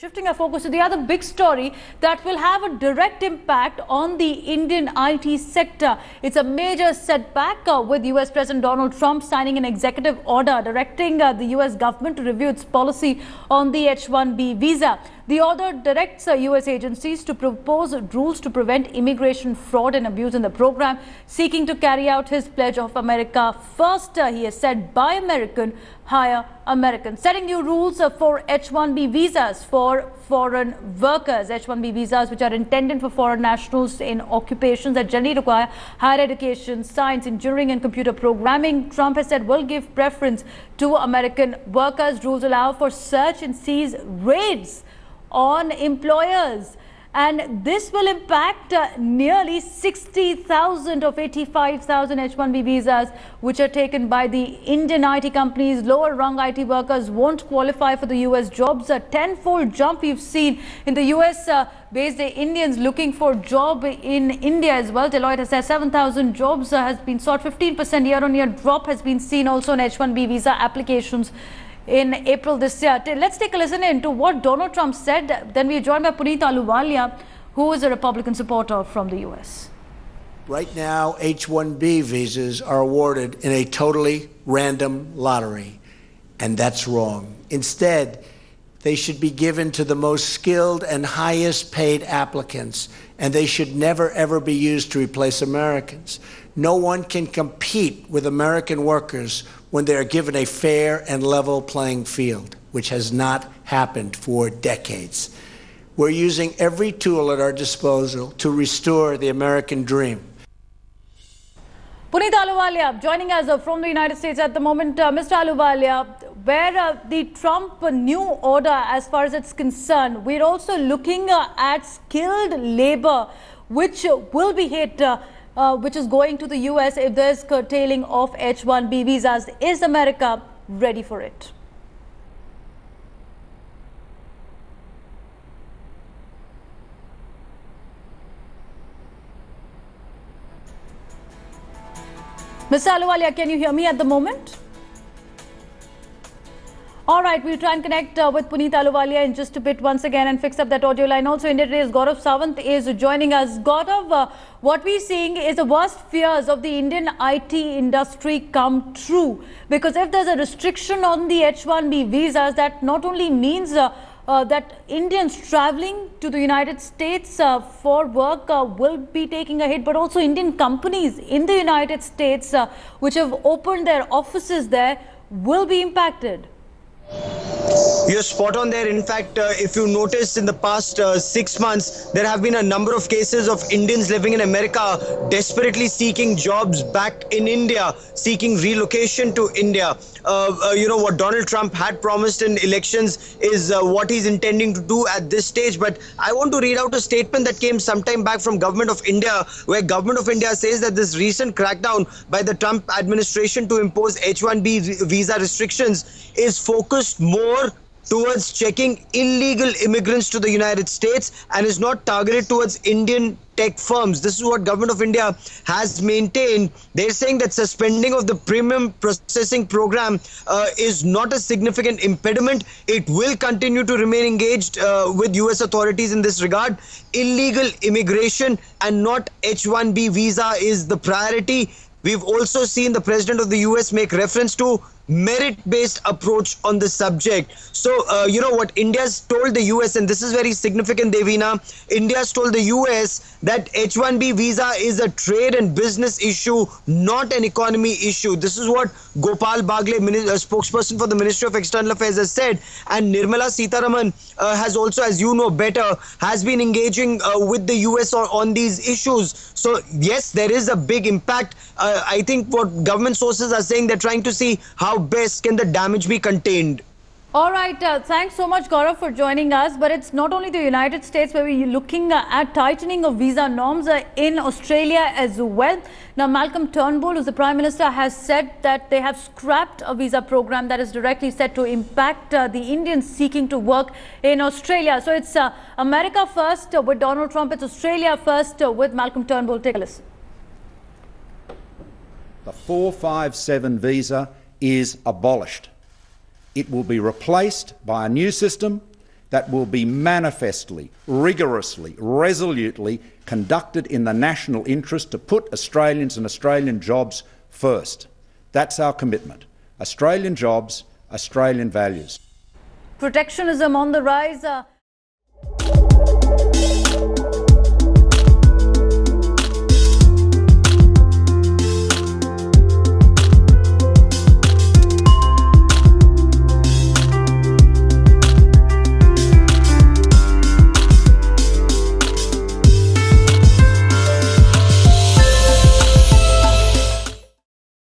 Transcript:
Shifting our focus to the other big story that will have a direct impact on the Indian IT sector. It's a major setback with US President Donald Trump signing an executive order directing the US government to review its policy on the H1B visa. The order directs US agencies to propose rules to prevent immigration fraud and abuse in the program, seeking to carry out his pledge of America first. He has said, buy American, hire American, setting new rules for H1B visas for foreign workers. H1B visas, which are intended for foreign nationals in occupations that generally require higher education, science, engineering and computer programming, Trump has said will give preference to American workers. Rules allow for search and seize raids on employers, and this will impact nearly 60,000 of 85,000 H1B visas which are taken by the Indian IT companies. Lower rung IT workers won't qualify for the US jobs. A tenfold jump we've seen in the US based Indians looking for job in India as well. Deloitte has said 7,000 jobs has been sought. 15% year-on-year drop has been seen also in H1B visa applications in April this year. Let's take a listen in to what Donald Trump said. Then we are joined by Puneet Ahluwalia, who is a Republican supporter from the US. Right now, H-1B visas are awarded in a totally random lottery, and that's wrong. Instead, they should be given to the most skilled and highest paid applicants, and they should never, ever be used to replace Americans. No one can compete with American workers when they are given a fair and level playing field, which has not happened for decades. We're using every tool at our disposal to restore the American dream. Puneet Ahluwalia joining us from the United States at the moment. Mr. Ahluwalia, where the Trump new order, as far as it's concerned, we're also looking at skilled labor, which will be hit, which is going to the US if there's curtailing of H1B visas. Is America ready for it? Mr. Ahluwalia, can you hear me at the moment? All right, we'll try and connect with Puneet Ahluwalia in just a bit once again and fix up that audio line. Also, India Today's Gaurav Sawant is joining us. Gaurav, what we're seeing is the worst fears of the Indian IT industry come true. Because if there's a restriction on the H1B visas, that not only means that Indians traveling to the United States for work will be taking a hit, but also Indian companies in the United States which have opened their offices there will be impacted. You're spot on there. In fact, if you noticed in the past 6 months, there have been a number of cases of Indians living in America desperately seeking jobs back in India, seeking relocation to India. You know, what Donald Trump had promised in elections is what he's intending to do at this stage. But I want to read out a statement that came sometime back from Government of India, where Government of India says that this recent crackdown by the Trump administration to impose H1B visa restrictions is focused more towards checking illegal immigrants to the United States and is not targeted towards Indian tech firms. This is what Government of India has maintained. They're saying that suspending of the premium processing program is not a significant impediment. It will continue to remain engaged with US authorities in this regard. Illegal immigration and not H1B visa is the priority. We've also seen the President of the US make reference to merit-based approach on the subject. So, you know what India's told the US, and this is very significant, Devina, India's told the US that H1B visa is a trade and business issue, not an economy issue. This is what Gopal Bagle, spokesperson for the Ministry of External Affairs, has said. And Nirmala Sitharaman has also, as you know better, has been engaging with the US on these issues. So, yes, there is a big impact. I think what government sources are saying, they're trying to see how best can the damage be contained. All right, thanks so much, Gaurav, for joining us. But it's not only the United States where we're looking at tightening of visa norms in Australia as well. Now, Malcolm Turnbull, who's the Prime Minister, has said that they have scrapped a visa program that is directly set to impact the Indians seeking to work in Australia. So it's America first with Donald Trump. It's Australia first with Malcolm Turnbull. Take a listen. The 457 visa is abolished. It will be replaced by a new system that will be manifestly, rigorously, resolutely conducted in the national interest to put Australians and Australian jobs first. That's our commitment. Australian jobs, Australian values. Protectionism on the rise.